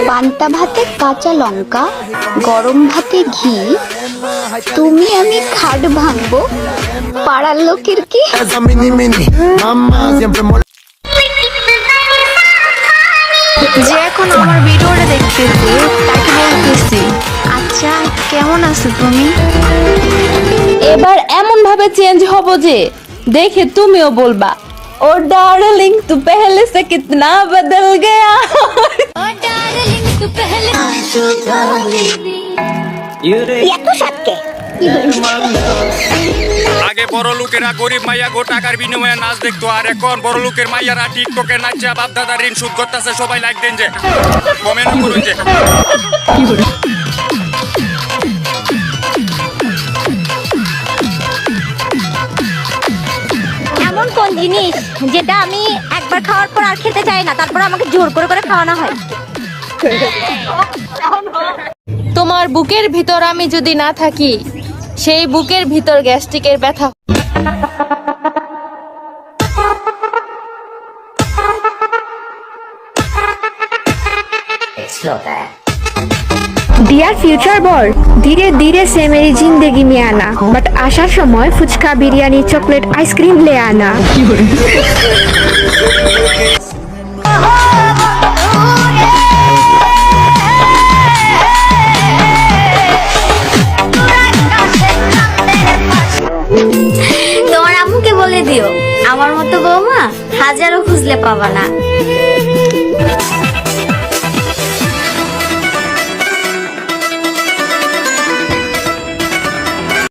পান্তা ভাতে কাঁচা লঙ্কা, গরম ভাতে ঘি, তুমি আমি খাট ভাঙবো, পাড়ার লোকের কি? যে এখন আমার ভিডিওটা দেখতেছে তাকে বলতেছি, আচ্ছা কেমন আছো তুমি? এবার এমন ভাবে চেঞ্জ হব যে দেখে তুমিও বলবা, ও ডার্লিং তু পেহলে সে কিতনা বদল গয়া। এত সাতকে আগে বড় লোকেরা গরিব মাইয়া গো টাকার বিনিময়ে নাচ দেখতো, আর এখন বড় লোকের মাইয়ারা টিকটকে নাচা বাপ দাদা ঋণ শোধ করতেছে। সবাই লাইক দেন যে, কমেন্ট করুন যে। এমন কোন জিনিস যেটা আমি একবার খাওয়ার পর আর খেতে চাই না, তারপর আমাকে জোর করে করে খাওয়ানো হয়? তোমার বুকের ভিতর আমি যদি না থাকি, সেই বুকের ভিতর গ্যাস্ট্রিকের ব্যথা। डियर फ्यूचर बॉय, धीरे धीरे से मेरी जिंदगी में आना, बट आसार समय फुचका बिरयानी चॉकलेट आइसक्रीम ले आना। তোমার আম্মুকে বলে দিও, আমার মতো বৌমা হাজারো খুঁজলে পাবা না।